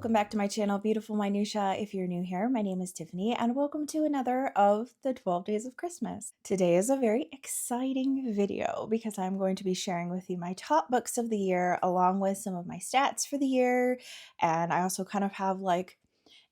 Welcome back to my channel, Beautiful Minutia. If you're new here, my name is Tiffany, and welcome to another of the 12 Days of Christmas. Today is a very exciting video because I'm going to be sharing with you my top books of the year along with some of my stats for the year, and I also kind of have like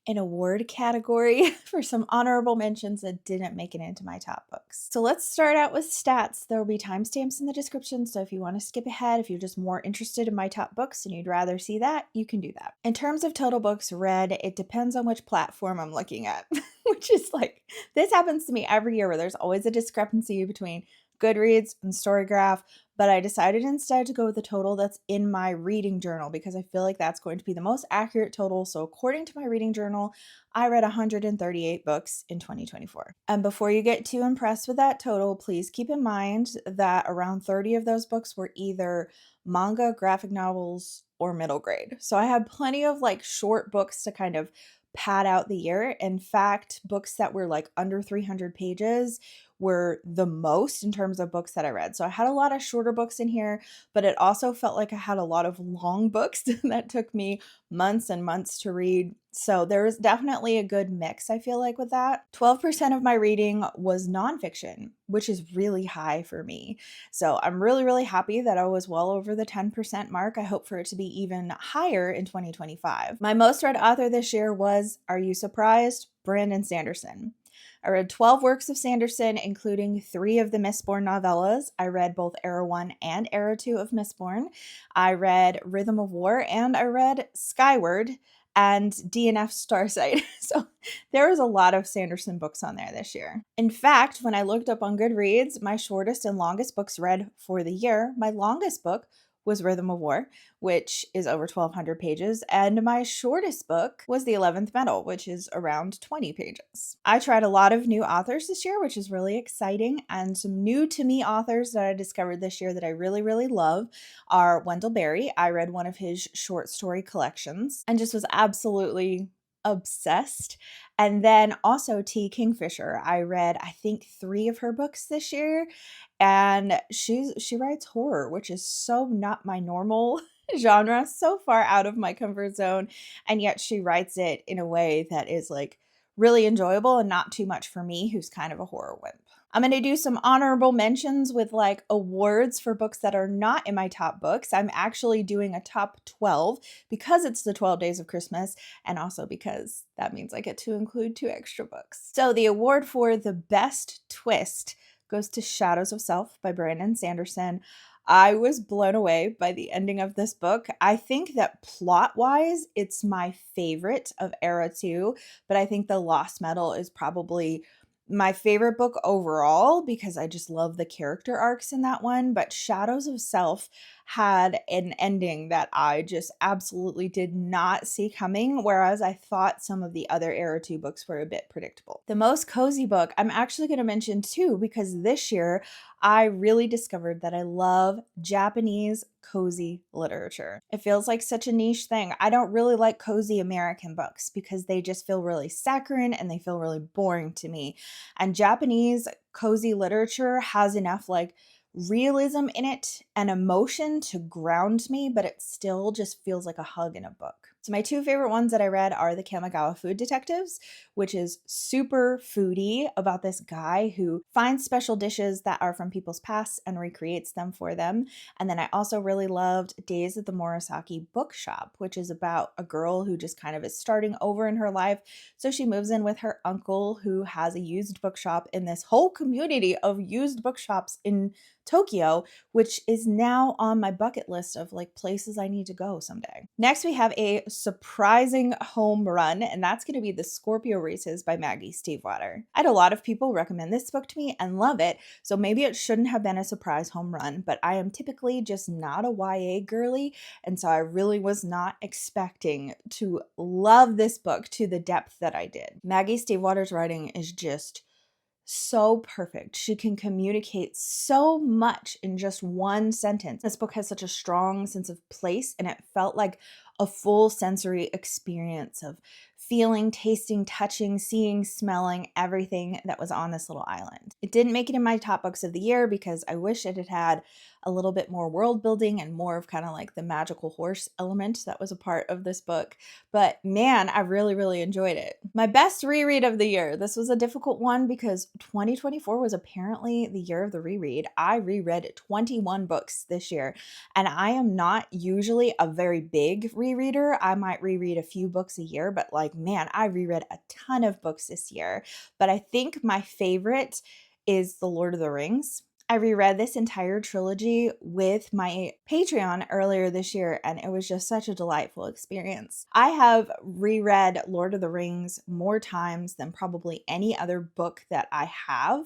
an award category for some honorable mentions that didn't make it into my top books. So let's start out with stats. There will be timestamps in the description, so if you want to skip ahead, if you're just more interested in my top books and you'd rather see that, you can do that. In terms of total books read, it depends on which platform I'm looking at, which is like, this happens to me every year where there's always a discrepancy between Goodreads and Storygraph, but I decided instead to go with the total that's in my reading journal because I feel like that's going to be the most accurate total. So according to my reading journal, I read 138 books in 2024. And before you get too impressed with that total, please keep in mind that around 30 of those books were either manga, graphic novels, or middle grade. So I had plenty of like short books to kind of pad out the year. In fact, books that were like under 300 pages were the most in terms of books that I read. So I had a lot of shorter books in here, but it also felt like I had a lot of long books that took me months and months to read. So there was definitely a good mix, I feel like, with that. 12% of my reading was nonfiction, which is really high for me. So I'm really, really happy that I was well over the 10% mark. I hope for it to be even higher in 2025. My most read author this year was, are you surprised? Brandon Sanderson. I read 12 works of Sanderson, including 3 of the Mistborn novellas. I read both Era 1 and Era 2 of Mistborn. I read Rhythm of War, and I read Skyward and DNF Starsight. So there was a lot of Sanderson books on there this year. In fact, when I looked up on Goodreads, my shortest and longest books read for the year, my longest book was Rhythm of War, which is over 1,200 pages, and my shortest book was The 11th Metal, which is around 20 pages. I tried a lot of new authors this year, which is really exciting, and some new to me authors that I discovered this year that I really, really love are Wendell Berry. I read one of his short story collections and just was absolutely obsessed. And then also T. Kingfisher. I read, I think, 3 of her books this year, and she writes horror, which is so not my normal genre, so far out of my comfort zone, and yet she writes it in a way that is like really enjoyable and not too much for me, who's kind of a horror wimp. I'm going to do some honorable mentions with like awards for books that are not in my top books. I'm actually doing a top 12 because it's the 12 Days of Christmas, and also because that means I get to include 2 extra books. So the award for the best twist goes to Shadows of Self by Brandon Sanderson. I was blown away by the ending of this book. I think that plot-wise, it's my favorite of Era 2, but I think The Lost Metal is probably my favorite book overall because I just love the character arcs in that one. But Shadows of Self had an ending that I just absolutely did not see coming, whereas I thought some of the other Era 2 books were a bit predictable. The most cozy book I'm actually going to mention too, because this year I really discovered that I love Japanese cozy literature. It feels like such a niche thing. I don't really like cozy American books because they just feel really saccharine and they feel really boring to me. And Japanese cozy literature has enough like realism in it and emotion to ground me, but it still just feels like a hug in a book. So my 2 favorite ones that I read are The Kamigawa Food Detectives, which is super foodie about this guy who finds special dishes that are from people's past and recreates them for them. And then I also really loved Days at the Murasaki Bookshop, which is about a girl who just kind of is starting over in her life. So she moves in with her uncle who has a used bookshop in this whole community of used bookshops in Tokyo, which is now on my bucket list of like places I need to go someday. Next, we have a surprising home run, and that's going to be The Scorpio Races by Maggie Stiefvater. I had a lot of people recommend this book to me and love it, so maybe it shouldn't have been a surprise home run, but I am typically just not a YA girly, and so I really was not expecting to love this book to the depth that I did. Maggie Stiefvater's writing is just so perfect. She can communicate so much in just one sentence. This book has such a strong sense of place, and it felt like a full sensory experience of feeling, tasting, touching, seeing, smelling everything that was on this little island. It didn't make it in my top books of the year because I wish it had had a little bit more world building and more of kind of like the magical horse element that was a part of this book. But man, I really, really enjoyed it. My best reread of the year. This was a difficult one because 2024 was apparently the year of the reread. I reread 21 books this year, and I am not usually a very big rereader. I might reread a few books a year, but like, man, I reread a ton of books this year. But I think my favorite is The Lord of the Rings. I reread this entire trilogy with my Patreon earlier this year, and it was just such a delightful experience. I have reread Lord of the Rings more times than probably any other book that I have,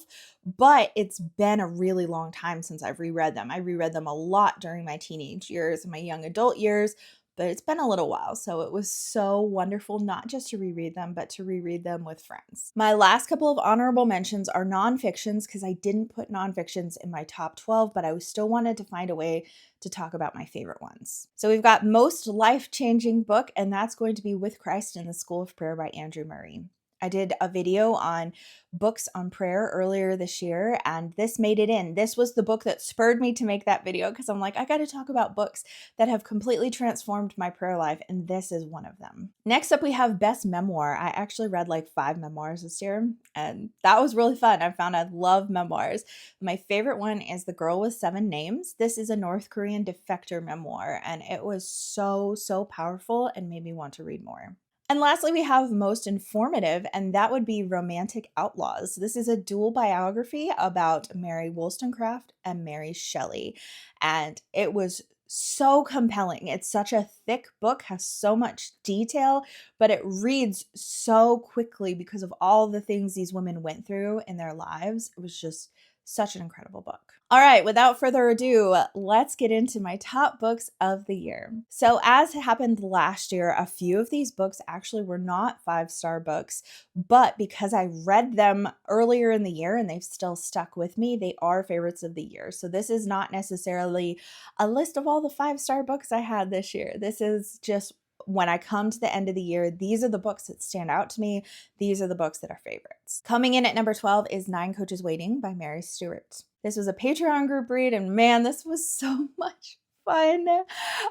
but it's been a really long time since I've reread them. I reread them a lot during my teenage years and my young adult years, but it's been a little while, so it was so wonderful not just to reread them, but to reread them with friends. My last couple of honorable mentions are nonfictions because I didn't put nonfictions in my top 12, but I still wanted to find a way to talk about my favorite ones. So we've got most life-changing book, and that's going to be With Christ in the School of Prayer by Andrew Murray. I did a video on books on prayer earlier this year, and this made it in. This was the book that spurred me to make that video because I'm like, I got to talk about books that have completely transformed my prayer life, and this is one of them. Next up, we have Best Memoir. I actually read like 5 memoirs this year, and that was really fun. I found I love memoirs. My favorite one is The Girl with 7 Names. This is a North Korean defector memoir, and it was so powerful and made me want to read more. And lastly, we have most informative, and that would be Romantic Outlaws. This is a dual biography about Mary Wollstonecraft and Mary Shelley, and it was so compelling. It's such a thick book, has so much detail, but it reads so quickly because of all the things these women went through in their lives. It was just such an incredible book. All right, without further ado, let's get into my top books of the year. So as happened last year, a few of these books actually were not 5-star books, but because I read them earlier in the year and they've still stuck with me, they are favorites of the year. So this is not necessarily a list of all the 5-star books I had this year. This is just when I come to the end of the year, these are the books that stand out to me. These are the books that are favorites. Coming in at number 12 is 9 Coaches Waiting by Mary Stewart. This was a Patreon group read, and man, this was so much fun.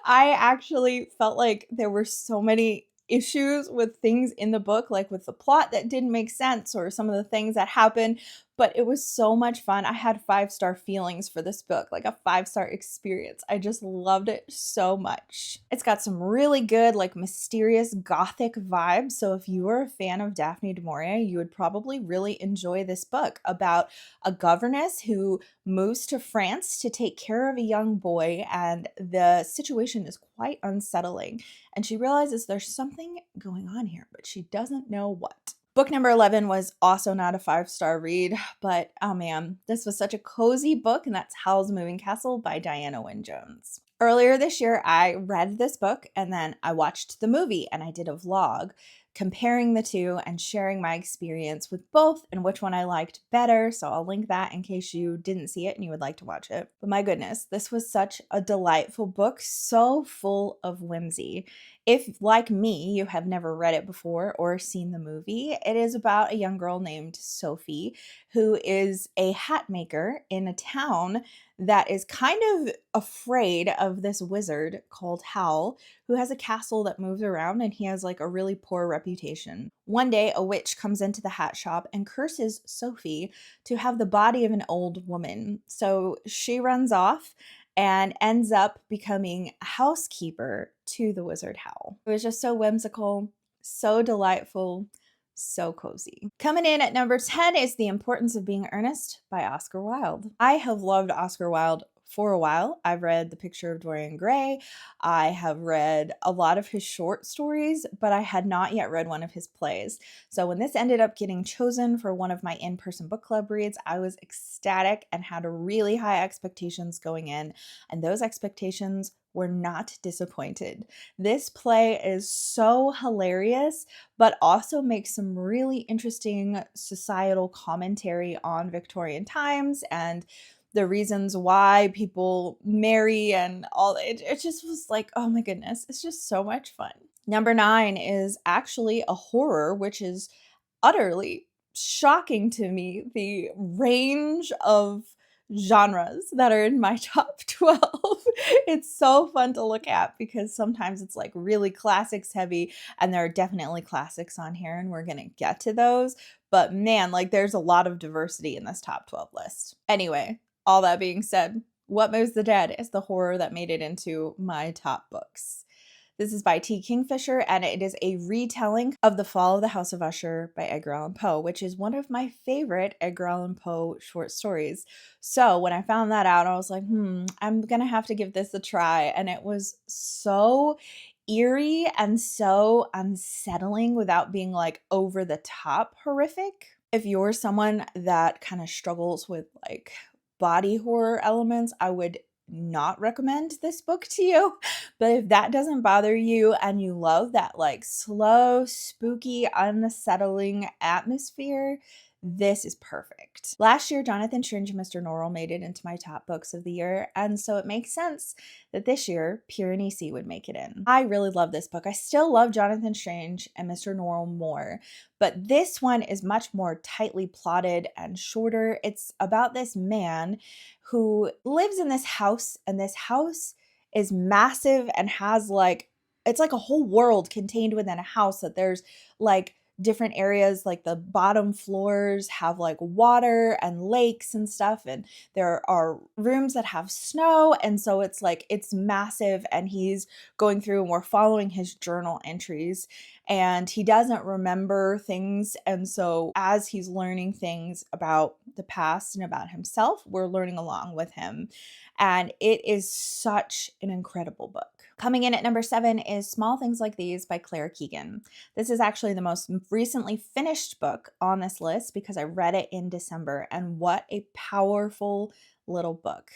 I actually felt like there were so many issues with things in the book, like with the plot that didn't make sense or some of the things that happened, but it was so much fun. I had 5-star feelings for this book, like a 5-star experience. I just loved it so much. It's got some really good, like mysterious gothic vibes. So if you are a fan of Daphne du Maurier, you would probably really enjoy this book about a governess who moves to France to take care of a young boy, and the situation is quite unsettling. And she realizes there's something going on here, but she doesn't know what. Book number 11 was also not a 5-star read, but oh man, this was such a cozy book, and that's Howl's Moving Castle by Diana Wynne Jones. Earlier this year, I read this book and then I watched the movie, and I did a vlog comparing the two and sharing my experience with both and which one I liked better. So I'll link that in case you didn't see it and you would like to watch it. But my goodness, this was such a delightful book, so full of whimsy. If, like me, you have never read it before or seen the movie, it is about a young girl named Sophie who is a hat maker in a town that is kind of afraid of this wizard called Howl, who has a castle that moves around, and he has like a really poor reputation. One day, a witch comes into the hat shop and curses Sophie to have the body of an old woman. So she runs off and ends up becoming a housekeeper to the wizard Howl. It was just so whimsical, so delightful, so cozy. Coming in at number 10 is The Importance of Being Earnest by Oscar Wilde. I have loved Oscar Wilde for a while. I've read The Picture of Dorian Gray. I have read a lot of his short stories, but I had not yet read one of his plays. So when this ended up getting chosen for one of my in-person book club reads, I was ecstatic and had really high expectations going in, and those expectations were not disappointed. This play is so hilarious, but also makes some really interesting societal commentary on Victorian times and the reasons why people marry and all. It just was like, oh my goodness, it's just so much fun. Number 9 is actually a horror, which is utterly shocking to me, the range of genres that are in my top 12. It's so fun to look at because sometimes it's like really classics heavy, and there are definitely classics on here, and we're gonna get to those. But man, like there's a lot of diversity in this top 12 list. Anyway, all that being said, What Moves the Dead is the horror that made it into my top books. This is by T. Kingfisher, and it is a retelling of The Fall of the House of Usher by Edgar Allan Poe, which is one of my favorite Edgar Allan Poe short stories. So when I found that out, I was like, I'm gonna have to give this a try. And it was so eerie and so unsettling without being like over the top horrific. If you're someone that kind of struggles with like body horror elements, I would not recommend this book to you. But if that doesn't bother you and you love that like slow, spooky, unsettling atmosphere, this is perfect. Last year, Jonathan Strange and Mr. Norrell made it into my top books of the year, and so it makes sense that this year, Pyrenees would make it in. I really love this book. I still love Jonathan Strange and Mr. Norrell more, but this one is much more tightly plotted and shorter. It's about this man who lives in this house, and this house is massive and has like, it's like a whole world contained within a house, that there's like different areas, like the bottom floors have like water and lakes and stuff, and there are rooms that have snow, and so it's like it's massive, and he's going through and we're following his journal entries, and he doesn't remember things, and so as he's learning things about the past and about himself, we're learning along with him, and it is such an incredible book. Coming in at number 7 is Small Things Like These by Claire Keegan. This is actually the most recently finished book on this list because I read it in December, and what a powerful little book.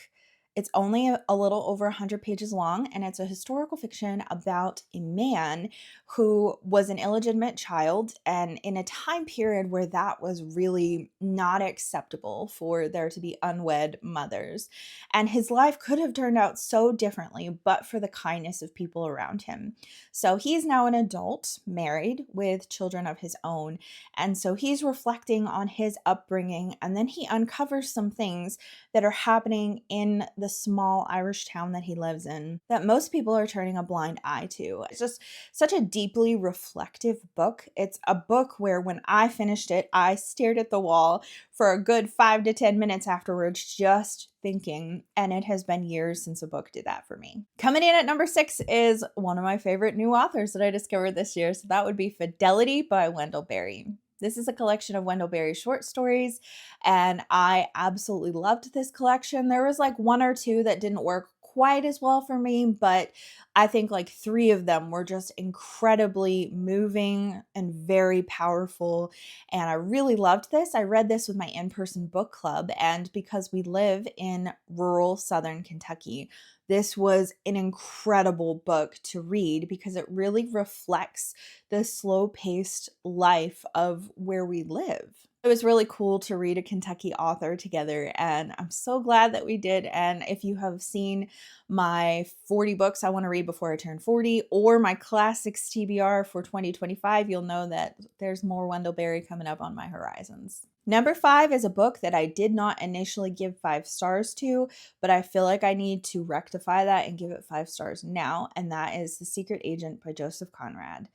It's only a little over 100 pages long, and it's a historical fiction about a man who was an illegitimate child, and in a time period where that was really not acceptable for there to be unwed mothers. And his life could have turned out so differently, but for the kindness of people around him. So he's now an adult, married, with children of his own. And so he's reflecting on his upbringing, and then he uncovers some things that are happening in the small Irish town that he lives in that most people are turning a blind eye to. It's just such a deeply reflective book. It's a book where when I finished it, I stared at the wall for a good 5 to 10 minutes afterwards, just thinking, and it has been years since a book did that for me. Coming in at number 6 is one of my favorite new authors that I discovered this year, so that would be Fidelity by Wendell Berry. This is a collection of Wendell Berry short stories, and I absolutely loved this collection. There was like 1 or 2 that didn't work quite as well for me, but I think like 3 of them were just incredibly moving and very powerful, and I really loved this. I read this with my in-person book club, and because we live in rural southern Kentucky, this was an incredible book to read because it really reflects the slow-paced life of where we live. It was really cool to read a Kentucky author together, and I'm so glad that we did. And if you have seen my 40 books I want to read before I turn 40, or my classics TBR for 2025, you'll know that there's more Wendell Berry coming up on my horizons. Number 5 is a book that I did not initially give 5 stars to, but I feel like I need to rectify that and give it 5 stars now, and that is The Secret Agent by Joseph Conrad.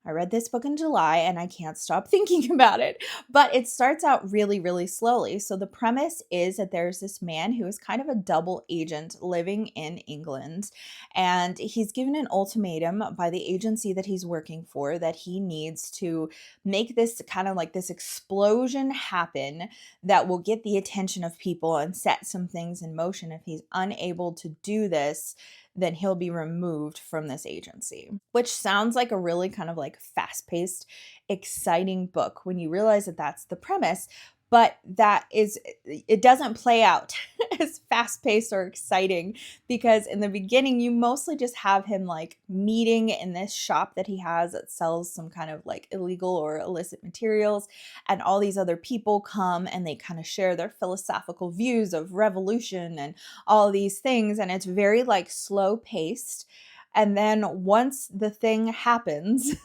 I read this book in July and I can't stop thinking about it, but it starts out really, really slowly. So the premise is that there's this man who is kind of a double agent living in England, and he's given an ultimatum by the agency that he's working for that he needs to make this kind of like this explosion happen that will get the attention of people and set some things in motion. If he's unable to do this, then he'll be removed from this agency, which sounds like a really kind of like fast-paced, exciting book when you realize that that's the premise. but it doesn't play out as fast-paced or exciting, because in the beginning you mostly just have him like meeting in this shop that he has that sells some kind of like illegal or illicit materials, and all these other people come and they kind of share their philosophical views of revolution and all these things, and it's very like slow paced. And then once the thing happens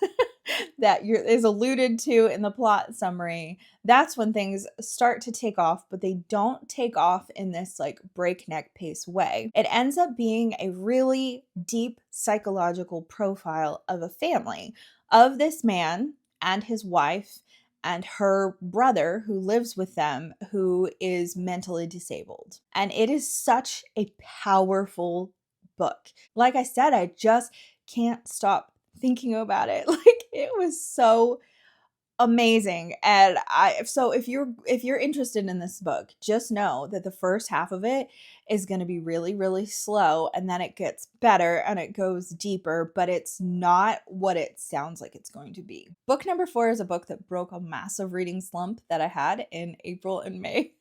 that is alluded to in the plot summary, that's when things start to take off, but they don't take off in this like breakneck pace way. It ends up being a really deep psychological profile of a family, of this man and his wife and her brother who lives with them, who is mentally disabled. And it is such a powerful book. Like I said, I just can't stop thinking about it. Like, it was so amazing. And so if you're interested in this book, just know that the first half of it is going to be really, really slow, and then it gets better and it goes deeper, but it's not what it sounds like it's going to be. Book number 4 is a book that broke a massive reading slump that I had in April and May,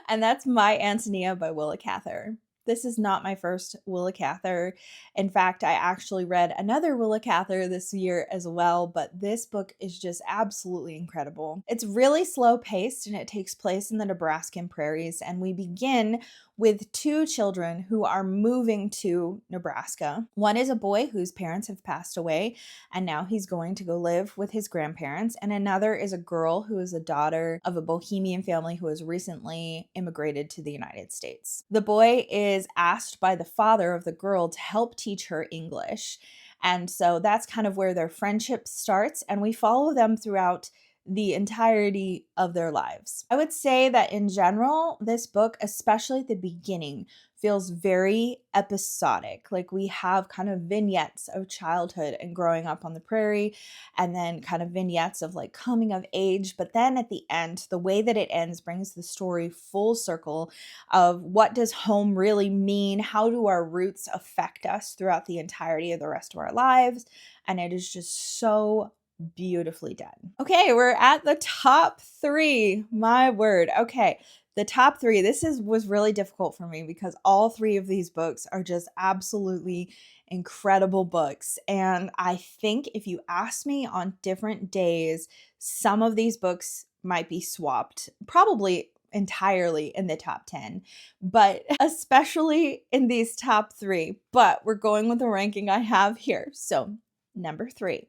and that's My Antonia by Willa Cather. This is not my first Willa Cather. In fact, I actually read another Willa Cather this year as well, but this book is just absolutely incredible. It's really slow paced and it takes place in the Nebraskan prairies, and we begin with 2 children who are moving to Nebraska. One is a boy whose parents have passed away, and now he's going to go live with his grandparents, and another is a girl who is a daughter of a Bohemian family who has recently immigrated to the United States. The boy is asked by the father of the girl to help teach her English, and so that's kind of where their friendship starts, and we follow them throughout the entirety of their lives. I would say that in general, this book, especially at the beginning, feels very episodic. Like, we have kind of vignettes of childhood and growing up on the prairie, and then kind of vignettes of like coming of age. But then at the end, the way that it ends brings the story full circle of what does home really mean? How do our roots affect us throughout the entirety of the rest of our lives? And it is just so beautifully done. Okay, we're at the top 3. My word. Okay, the top 3. This was really difficult for me because all 3 of these books are just absolutely incredible books. And I think if you ask me on different days, some of these books might be swapped, probably entirely in the top 10, but especially in these top 3. But we're going with the ranking I have here. So, number 3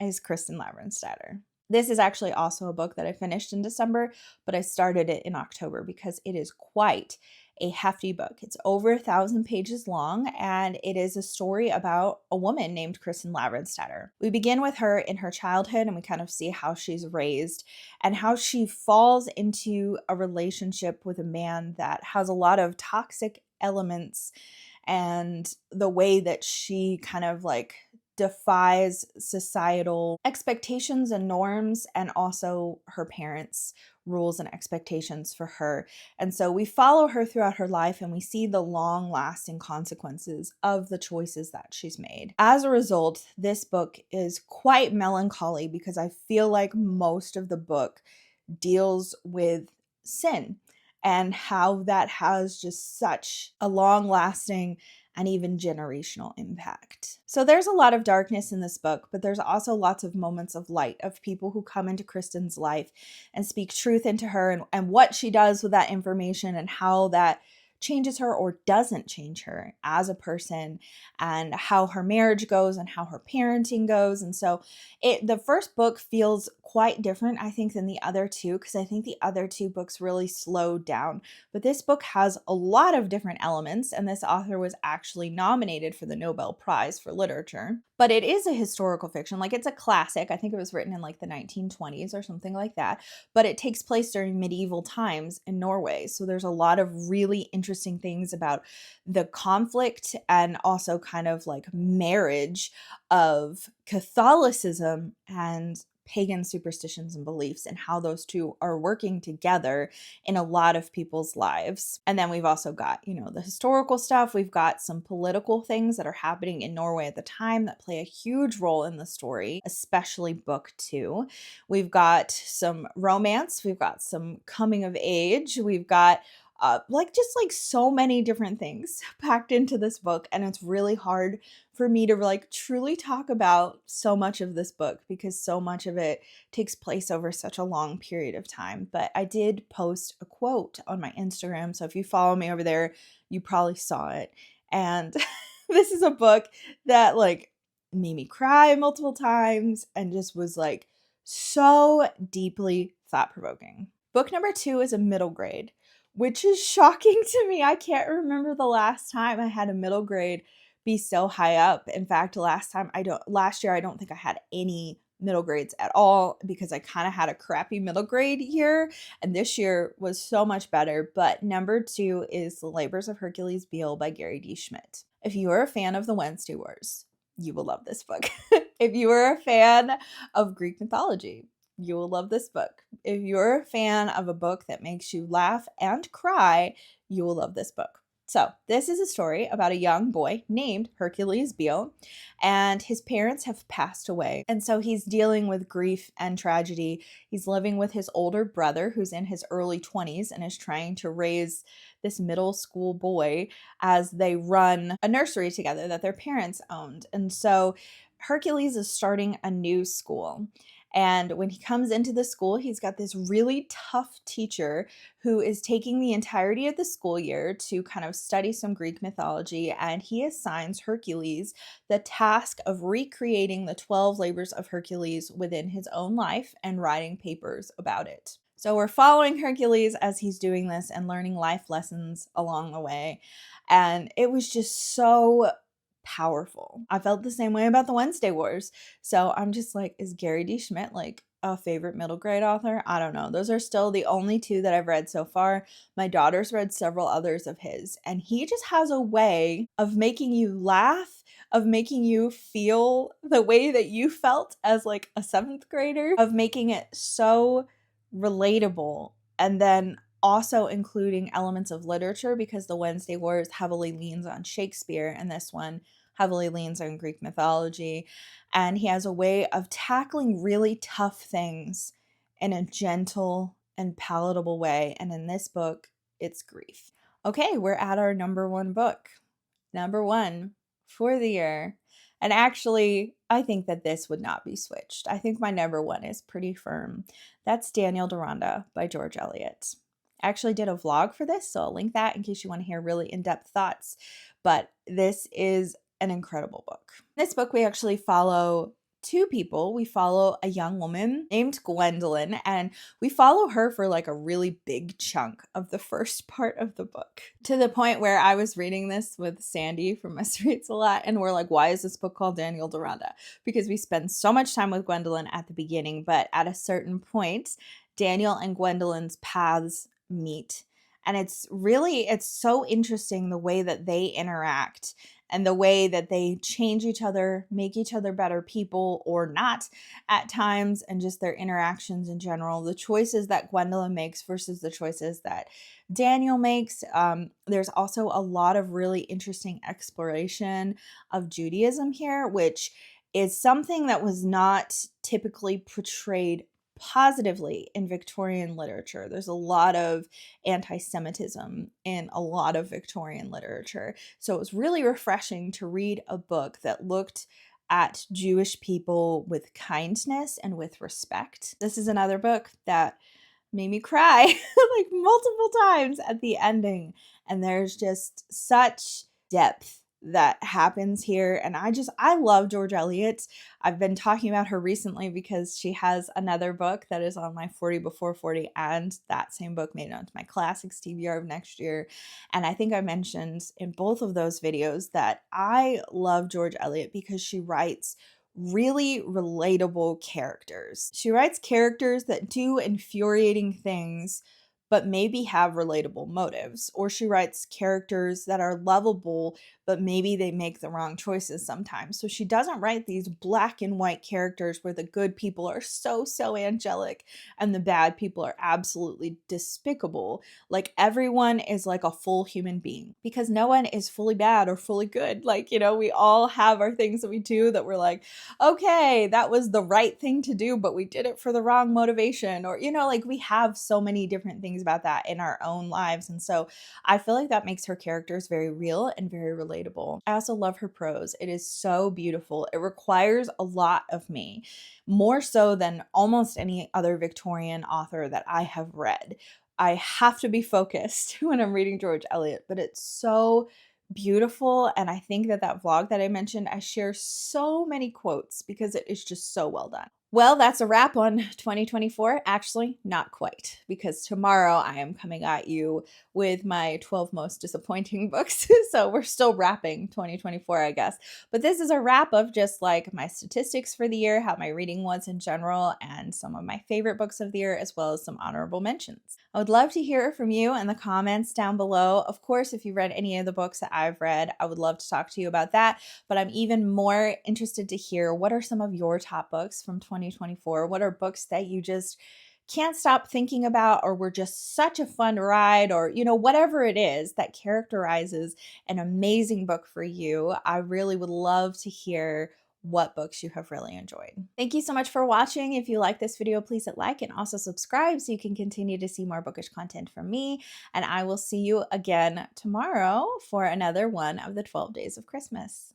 is Kristen Lavrenstatter. This is actually also a book that I finished in December, but I started it in October because it is quite a hefty book. It's over 1,000 pages long, and it is a story about a woman named Kristen Lavrenstatter. We begin with her in her childhood, and we kind of see how she's raised and how she falls into a relationship with a man that has a lot of toxic elements, and the way that she kind of like defies societal expectations and norms, and also her parents' rules and expectations for her. And so we follow her throughout her life, and we see the long-lasting consequences of the choices that she's made. As a result, this book is quite melancholy because I feel like most of the book deals with sin and how that has just such a long-lasting and even generational impact. So there's a lot of darkness in this book, but there's also lots of moments of light, of people who come into Kristen's life and speak truth into her, and what she does with that information and how that changes her or doesn't change her as a person, and how her marriage goes and how her parenting goes. And so the first book feels quite different, I think, than the other 2, because I think the other 2 books really slowed down. But this book has a lot of different elements, and this author was actually nominated for the Nobel Prize for Literature. But it is a historical fiction. Like, it's a classic. I think it was written in like the 1920s or something like that. But it takes place during medieval times in Norway. So there's a lot of really interesting things about the conflict and also kind of like marriage of Catholicism and pagan superstitions and beliefs and how those two are working together in a lot of people's lives. And then we've also got, the historical stuff. We've got some political things that are happening in Norway at the time that play a huge role in the story, especially book 2. We've got some romance. We've got some coming of age. We've got just so many different things packed into this book, and it's really hard for me to truly talk about so much of this book because so much of it takes place over such a long period of time. But I did post a quote on my Instagram, so if you follow me over there, you probably saw it. And this is a book that made me cry multiple times and just was so deeply thought-provoking. Book number 2 is a middle grade, which is shocking to me. I can't remember the last time I had a middle grade be so high up. In fact, last year I don't think I had any middle grades at all because I kind of had a crappy middle grade year, and this year was so much better. But number 2 is The Labors of Hercules Beale by Gary D. Schmidt. If you are a fan of the Wednesday Wars, you will love this book. If you are a fan of Greek mythology, you will love this book. If you're a fan of a book that makes you laugh and cry, you will love this book. So this is a story about a young boy named Hercules Beale, and his parents have passed away. And so he's dealing with grief and tragedy. He's living with his older brother who's in his early 20s and is trying to raise this middle school boy as they run a nursery together that their parents owned. And so Hercules is starting a new school. And when he comes into the school, he's got this really tough teacher who is taking the entirety of the school year to kind of study some Greek mythology. And he assigns Hercules the task of recreating the 12 labors of Hercules within his own life and writing papers about it. So we're following Hercules as he's doing this and learning life lessons along the way. And it was just so powerful. I felt the same way about the Wednesday Wars. So I'm just is Gary D. Schmidt a favorite middle grade author? I don't know. Those are still the only 2 that I've read so far. My daughter's read several others of his, and he just has a way of making you laugh, of making you feel the way that you felt as a 7th grader, of making it so relatable, and then also including elements of literature because the Wednesday Wars heavily leans on Shakespeare and this one heavily leans on Greek mythology. And he has a way of tackling really tough things in a gentle and palatable way. And in this book, it's grief. Okay, we're at our number 1 book. Number 1 for the year. And actually, I think that this would not be switched. I think my number 1 is pretty firm. That's Daniel Deronda by George Eliot. I actually did a vlog for this, so I'll link that in case you want to hear really in-depth thoughts. But this is an incredible book. In this book, we actually follow 2 people. We follow a young woman named Gwendolyn, and we follow her for a really big chunk of the first part of the book, to the point where I was reading this with Sandy from Must Reads a Lot, and we're why is this book called Daniel Deronda? Because we spend so much time with Gwendolyn at the beginning, but at a certain point, Daniel and Gwendolyn's paths meet. And it's so interesting the way that they interact and the way that they change each other, make each other better people or not at times, and just their interactions in general. The choices that Gwendolyn makes versus the choices that Daniel makes. There's also a lot of really interesting exploration of Judaism here, which is something that was not typically portrayed positively in Victorian literature. There's a lot of anti-Semitism in a lot of Victorian literature. So it was really refreshing to read a book that looked at Jewish people with kindness and with respect. This is another book that made me cry multiple times at the ending. And there's just such depth that happens here. And I love George Eliot. I've been talking about her recently because she has another book that is on my 40 before 40, and that same book made it onto my classics TBR of next year. And I think I mentioned in both of those videos that I love George Eliot because she writes really relatable characters. She writes characters that do infuriating things but maybe have relatable motives, or she writes characters that are lovable but maybe they make the wrong choices sometimes. So she doesn't write these black and white characters where the good people are so angelic and the bad people are absolutely despicable. Like everyone is like a full human being, because no one is fully bad or fully good. Like, you know, we all have our things that we do that we're like, okay, that was the right thing to do, but we did it for the wrong motivation. Or, you know, like we have so many different things about that in our own lives. And so I feel like that makes her characters very real and very relatable. I also love her prose. It is so beautiful. It requires a lot of me, more so than almost any other Victorian author that I have read. I have to be focused when I'm reading George Eliot, but it's so beautiful. And I think that that vlog that I mentioned, I share so many quotes because it is just so well done. Well, that's a wrap on 2024. Actually, not quite, because tomorrow I am coming at you with my 12 most disappointing books. So we're still wrapping 2024, I guess. But this is a wrap of just like my statistics for the year, how my reading was in general, and some of my favorite books of the year, as well as some honorable mentions. I would love to hear from you in the comments down below. Of course, if you read any of the books that I've read, I would love to talk to you about that. But I'm even more interested to hear, what are some of your top books from 2024? What are books that you just can't stop thinking about, or were just such a fun ride, or, you know, whatever it is that characterizes an amazing book for you? I really would love to hear what books you have really enjoyed. Thank you so much for watching. If you like this video, please hit like and also subscribe so you can continue to see more bookish content from me. And I will see you again tomorrow for another one of the 12 Days of Christmas.